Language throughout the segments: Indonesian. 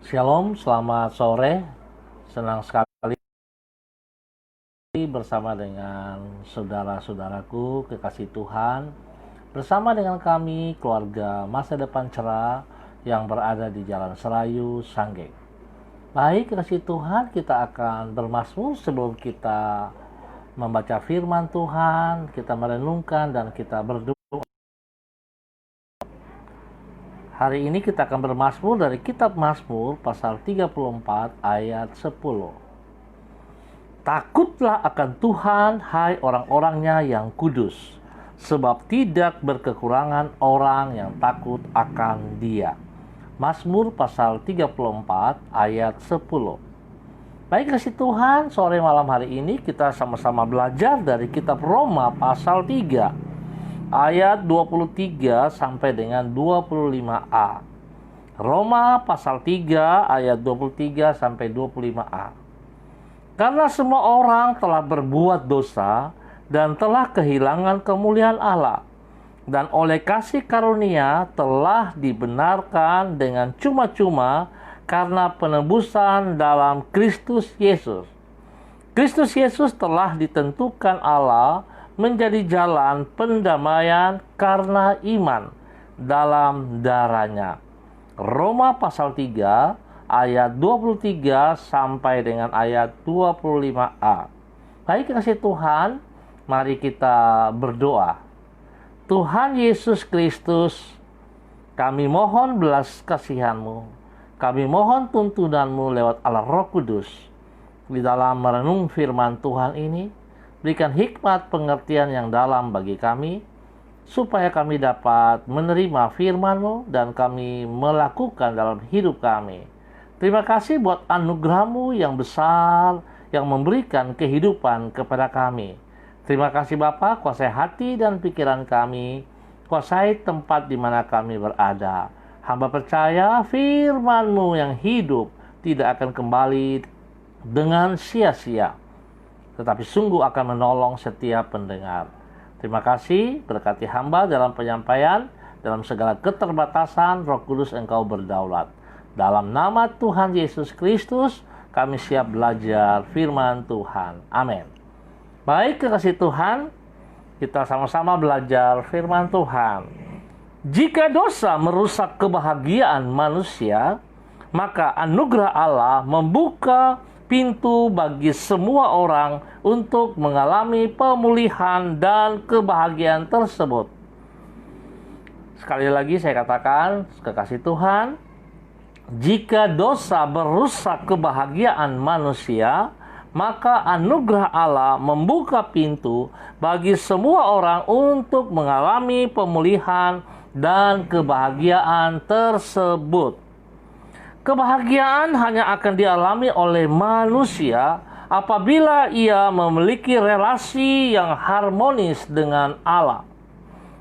Shalom, selamat sore. Senang sekali bersama dengan saudara-saudaraku kekasih Tuhan, bersama dengan kami keluarga Masa Depan Cerah yang berada di Jalan Serayu, Sanggeng. Baik kekasih Tuhan, kita akan bermazmur sebelum kita membaca firman Tuhan, kita merenungkan dan kita berdoa. Hari ini kita akan bermazmur dari kitab Mazmur pasal 34 ayat 10. Takutlah akan Tuhan, hai orang-orangnya yang kudus, sebab tidak berkekurangan orang yang takut akan Dia. Mazmur pasal 34 ayat 10. Baik kasih Tuhan, sore malam hari ini kita sama-sama belajar dari kitab Roma pasal 3 ayat 23 sampai dengan 25a. Roma pasal 3 ayat 23 sampai 25a. Karena semua orang telah berbuat dosa dan telah kehilangan kemuliaan Allah, dan oleh kasih karunia telah dibenarkan dengan cuma-cuma karena penebusan dalam Kristus Yesus. Kristus Yesus telah ditentukan Allah menjadi jalan pendamaian karena iman dalam darahnya. Roma pasal 3 ayat 23 sampai dengan ayat 25a. Baik kasih Tuhan, mari kita berdoa. Tuhan Yesus Kristus, kami mohon belas kasihan-Mu. Kami mohon tuntunan-Mu lewat Allah Roh Kudus. Di dalam merenung firman Tuhan ini, berikan hikmat pengertian yang dalam bagi kami, supaya kami dapat menerima firman-Mu dan kami melakukan dalam hidup kami. Terima kasih buat anugerah-Mu yang besar yang memberikan kehidupan kepada kami. Terima kasih Bapa, kuasai hati dan pikiran kami, kuasai tempat di mana kami berada. Hamba percaya firman-Mu yang hidup tidak akan kembali dengan sia-sia, tetapi sungguh akan menolong setiap pendengar. Terima kasih, berkati hamba dalam penyampaian, dalam segala keterbatasan, Roh Kudus Engkau berdaulat. Dalam nama Tuhan Yesus Kristus, kami siap belajar firman Tuhan. Amin. Baik kekasih Tuhan, kita sama-sama belajar firman Tuhan. Jika dosa merusak kebahagiaan manusia, maka anugerah Allah membuka pintu bagi semua orang untuk mengalami pemulihan dan kebahagiaan tersebut. Sekali lagi saya katakan, kekasih Tuhan, jika dosa merusak kebahagiaan manusia, maka anugerah Allah membuka pintu bagi semua orang untuk mengalami pemulihan dan kebahagiaan tersebut. Kebahagiaan hanya akan dialami oleh manusia apabila ia memiliki relasi yang harmonis dengan Allah.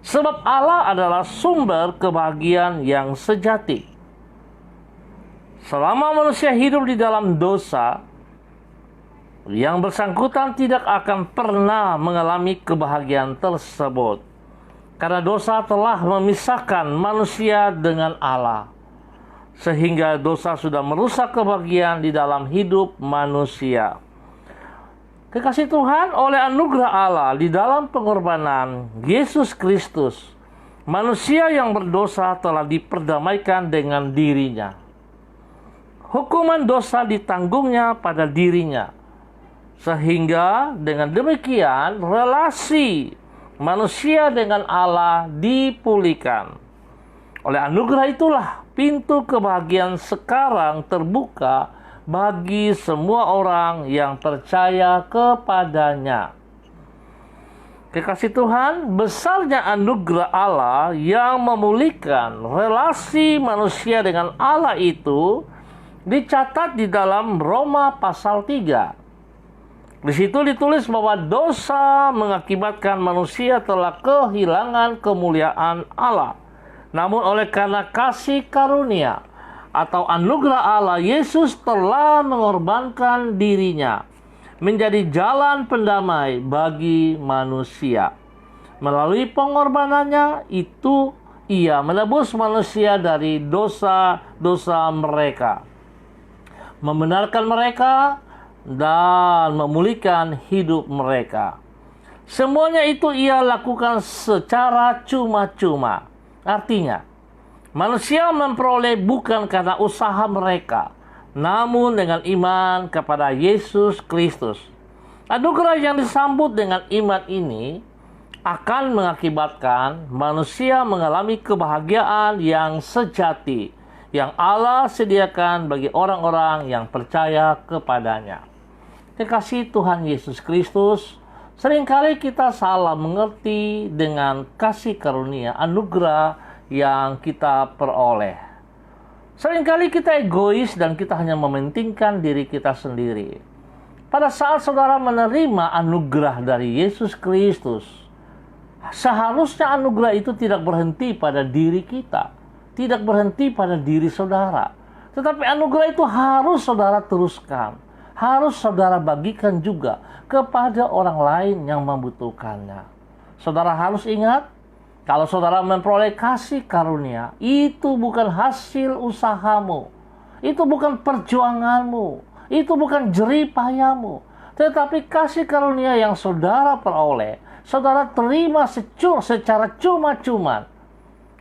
Sebab Allah adalah sumber kebahagiaan yang sejati. Selama manusia hidup di dalam dosa, yang bersangkutan tidak akan pernah mengalami kebahagiaan tersebut. Karena dosa telah memisahkan manusia dengan Allah, sehingga dosa sudah merusak kebahagiaan di dalam hidup manusia. Kekasih Tuhan, oleh anugerah Allah di dalam pengorbanan Yesus Kristus, manusia yang berdosa telah diperdamaikan dengan dirinya. Hukuman dosa ditanggungnya pada dirinya, sehingga dengan demikian relasi manusia dengan Allah dipulihkan. Oleh anugerah itulah pintu kebahagiaan sekarang terbuka bagi semua orang yang percaya kepadanya. Kekasih Tuhan, besarnya anugerah Allah yang memulihkan relasi manusia dengan Allah itu dicatat di dalam Roma pasal 3. Di situ ditulis bahwa dosa mengakibatkan manusia telah kehilangan kemuliaan Allah. Namun oleh karena kasih karunia atau anugerah Allah, Yesus telah mengorbankan dirinya menjadi jalan pendamai bagi manusia. Melalui pengorbanannya itu, ia menebus manusia dari dosa-dosa mereka. membenarkan mereka, dan memulihkan hidup mereka. Semuanya itu ia lakukan secara cuma-cuma. Artinya, manusia memperoleh bukan karena usaha mereka, namun dengan iman kepada Yesus Kristus. Anugerah yang disambut dengan iman ini akan mengakibatkan manusia mengalami kebahagiaan yang sejati yang Allah sediakan bagi orang-orang yang percaya kepadanya. Kekasih Tuhan Yesus Kristus, seringkali kita salah mengerti dengan kasih karunia anugerah yang kita peroleh. Seringkali kita egois dan kita hanya mementingkan diri kita sendiri. Pada saat saudara menerima anugerah dari Yesus Kristus, seharusnya anugerah itu tidak berhenti pada diri kita, tidak berhenti pada diri saudara. Tetapi anugerah itu harus saudara teruskan, harus saudara bagikan juga kepada orang lain yang membutuhkannya. Saudara harus ingat, kalau saudara memperoleh kasih karunia, itu bukan hasil usahamu, itu bukan perjuanganmu, itu bukan jerih payahmu, tetapi kasih karunia yang saudara peroleh, saudara terima secara cuma-cuma.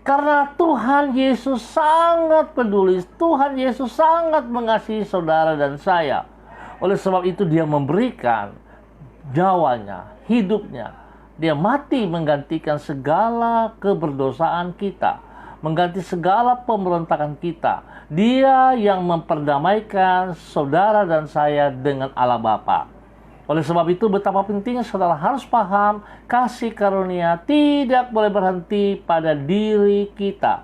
Karena Tuhan Yesus sangat peduli, Tuhan Yesus sangat mengasihi saudara dan saya. Oleh sebab itu dia memberikan nyawanya, hidupnya. Dia mati menggantikan segala keberdosaan kita, mengganti segala pemberontakan kita. Dia yang memperdamaikan saudara dan saya dengan Allah Bapa. Oleh sebab itu betapa pentingnya saudara harus paham, kasih karunia tidak boleh berhenti pada diri kita,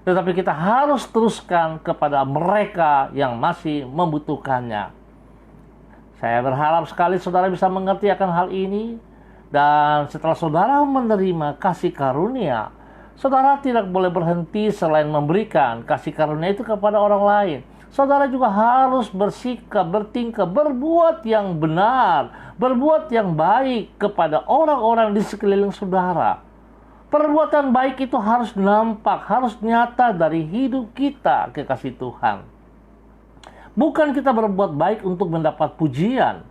tetapi kita harus teruskan kepada mereka yang masih membutuhkannya. Saya berharap sekali saudara bisa mengerti akan hal ini, dan setelah saudara menerima kasih karunia, saudara tidak boleh berhenti selain memberikan kasih karunia itu kepada orang lain. Saudara juga harus bersikap, bertingkah, berbuat yang benar, berbuat yang baik kepada orang-orang di sekeliling saudara. Perbuatan baik itu harus nampak, harus nyata dari hidup kita, kekasih Tuhan. Bukan kita berbuat baik untuk mendapat pujian,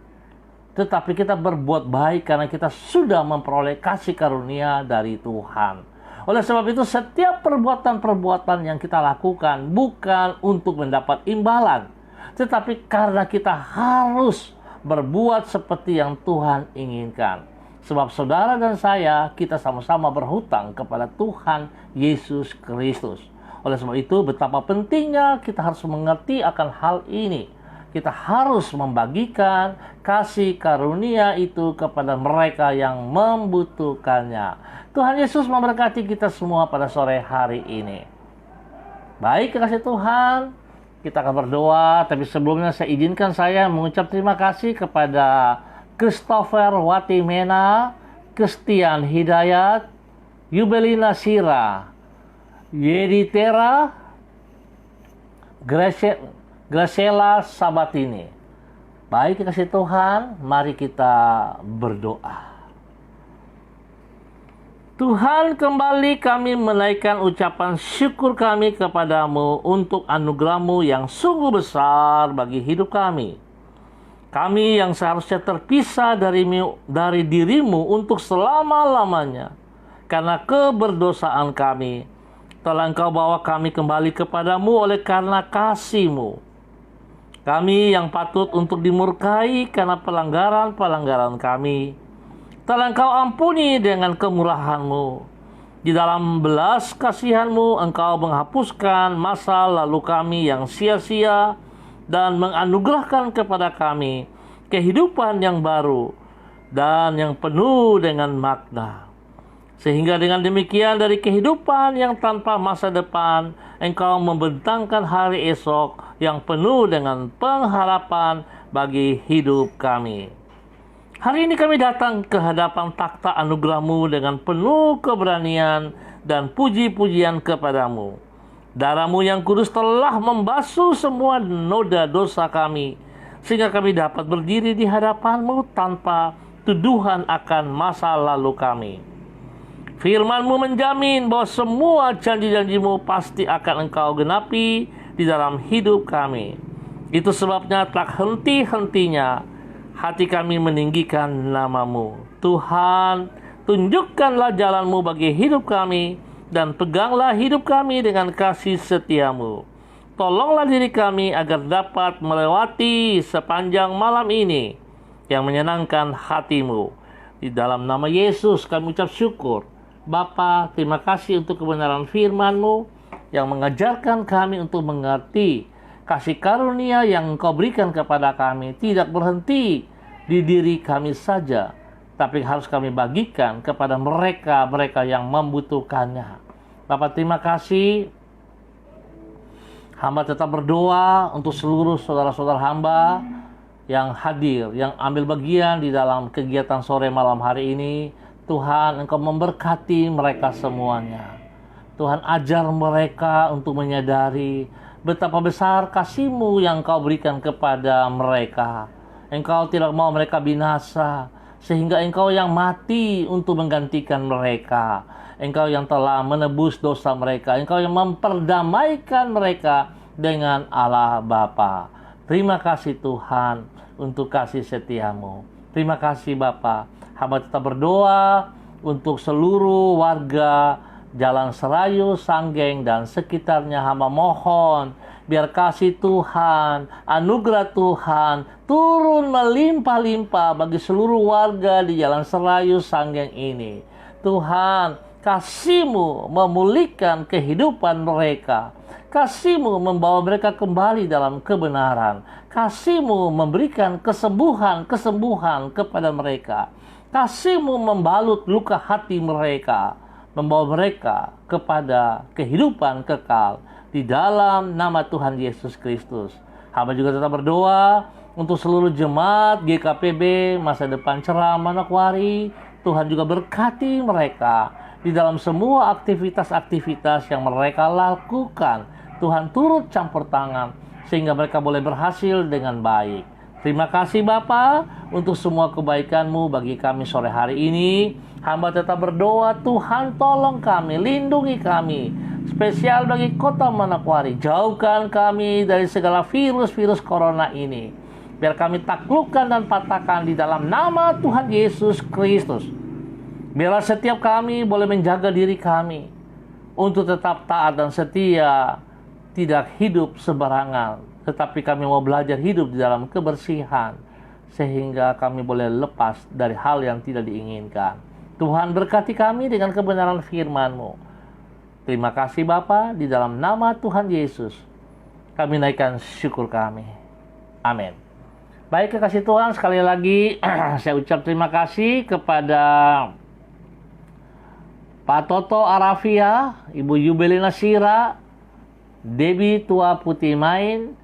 tetapi kita berbuat baik karena kita sudah memperoleh kasih karunia dari Tuhan. Oleh sebab itu setiap perbuatan-perbuatan yang kita lakukan bukan untuk mendapat imbalan, tetapi karena kita harus berbuat seperti yang Tuhan inginkan. Sebab saudara dan saya, kita sama-sama berhutang kepada Tuhan Yesus Kristus. Oleh sebab itu betapa pentingnya kita harus mengerti akan hal ini. Kita harus membagikan kasih karunia itu kepada mereka yang membutuhkannya. Tuhan Yesus memberkati kita semua pada sore hari ini. Baik, kekasih Tuhan, kita akan berdoa. Tapi sebelumnya saya izinkan saya mengucap terima kasih kepada Christopher Watimena, Christian Hidayat, Yubelina Sira, Yeditera, Graciela Sabatini. Baik, kekasih Tuhan, mari kita berdoa. Tuhan, kembali kami menaikkan ucapan syukur kami kepadamu untuk anugerah-Mu yang sungguh besar bagi hidup kami. Kami yang seharusnya terpisah dari diri-Mu untuk selama-lamanya, karena keberdosaan kami, telah Engkau bawa kami kembali kepadamu oleh karena kasih-Mu. Kami yang patut untuk dimurkai karena pelanggaran-pelanggaran kami, telah Engkau ampuni dengan kemurahan-Mu. Di dalam belas kasihan-Mu, Engkau menghapuskan masa lalu kami yang sia-sia dan menganugerahkan kepada kami kehidupan yang baru dan yang penuh dengan makna. Sehingga dengan demikian dari kehidupan yang tanpa masa depan, Engkau membentangkan hari esok yang penuh dengan pengharapan bagi hidup kami. Hari ini kami datang ke hadapan takhta anugerah-Mu dengan penuh keberanian dan puji-pujian kepadamu. Darah-Mu yang kudus telah membasuh semua noda dosa kami, sehingga kami dapat berdiri di hadapan-Mu tanpa tuduhan akan masa lalu kami. Firman-Mu menjamin bahwa semua janji-janji-Mu pasti akan Engkau genapi di dalam hidup kami. Itu sebabnya tak henti-hentinya hati kami meninggikan nama-Mu. Tuhan, tunjukkanlah jalan-Mu bagi hidup kami, dan peganglah hidup kami dengan kasih setia-Mu. Tolonglah diri kami agar dapat melewati sepanjang malam ini yang menyenangkan hati-Mu. Di dalam nama Yesus kami ucap syukur. Bapa, terima kasih untuk kebenaran firman-Mu yang mengajarkan kami untuk mengerti kasih karunia yang Engkau berikan kepada kami tidak berhenti di diri kami saja, tapi harus kami bagikan kepada mereka yang membutuhkannya. Bapak, terima kasih. Hamba tetap berdoa untuk seluruh saudara-saudara hamba yang hadir, yang ambil bagian di dalam kegiatan sore malam hari ini. Tuhan, Engkau memberkati mereka semuanya. Tuhan, ajar mereka untuk menyadari betapa besar kasih-Mu yang Engkau berikan kepada mereka. Engkau tidak mau mereka binasa, sehingga Engkau yang mati untuk menggantikan mereka. Engkau yang telah menebus dosa mereka. Engkau yang memperdamaikan mereka dengan Allah Bapa. Terima kasih Tuhan untuk kasih setia-Mu. Terima kasih Bapa. Hamba tetap berdoa untuk seluruh warga Jalan Serayu, Sanggeng, dan sekitarnya. Hamba mohon biar kasih Tuhan, anugerah Tuhan turun melimpah-limpah bagi seluruh warga di Jalan Serayu, Sanggeng ini. Tuhan, kasih-Mu memulihkan kehidupan mereka. Kasih-Mu membawa mereka kembali dalam kebenaran. Kasih-Mu memberikan kesembuhan kepada mereka. Kasih-Mu membalut luka hati mereka, membawa mereka kepada kehidupan kekal di dalam nama Tuhan Yesus Kristus. Hamba juga tetap berdoa untuk seluruh jemaat GKPB Masa Depan Cerah Manokwari. Tuhan juga berkati mereka di dalam semua aktivitas-aktivitas yang mereka lakukan. Tuhan turut campur tangan sehingga mereka boleh berhasil dengan baik. Terima kasih Bapa untuk semua kebaikan-Mu bagi kami sore hari ini. Hamba tetap berdoa, Tuhan tolong kami, lindungi kami. Spesial bagi kota Manokwari, jauhkan kami dari segala virus-virus corona ini. Biar kami taklukkan dan patahkan di dalam nama Tuhan Yesus Kristus. Biarlah setiap kami boleh menjaga diri kami untuk tetap taat dan setia, tidak hidup sembarangan, tetapi kami mau belajar hidup di dalam kebersihan, sehingga kami boleh lepas dari hal yang tidak diinginkan. Tuhan berkati kami dengan kebenaran firman-Mu. Terima kasih Bapa, di dalam nama Tuhan Yesus kami naikkan syukur kami. Amin. Baik, kekasih Tuhan, sekali lagi saya ucap terima kasih kepada Pak Toto Arafia, Ibu Yubelina Sira, Debbie Tua Putih Main,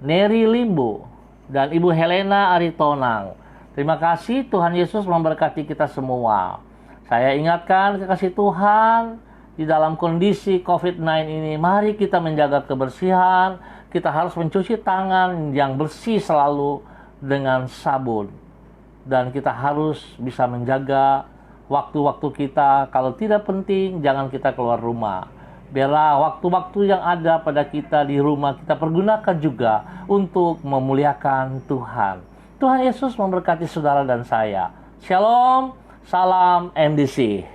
Neri Limbo, dan Ibu Helena Aritonang. Terima kasih, Tuhan Yesus memberkati kita semua. Saya ingatkan kekasih Tuhan, di dalam kondisi COVID-19 ini, mari kita menjaga kebersihan. Kita harus mencuci tangan yang bersih selalu dengan sabun. Dan kita harus bisa menjaga waktu-waktu kita. Kalau tidak penting, jangan kita keluar rumah. Biarlah waktu-waktu yang ada pada kita di rumah kita pergunakan juga untuk memuliakan Tuhan. Tuhan Yesus memberkati saudara dan saya. Shalom, salam MDC.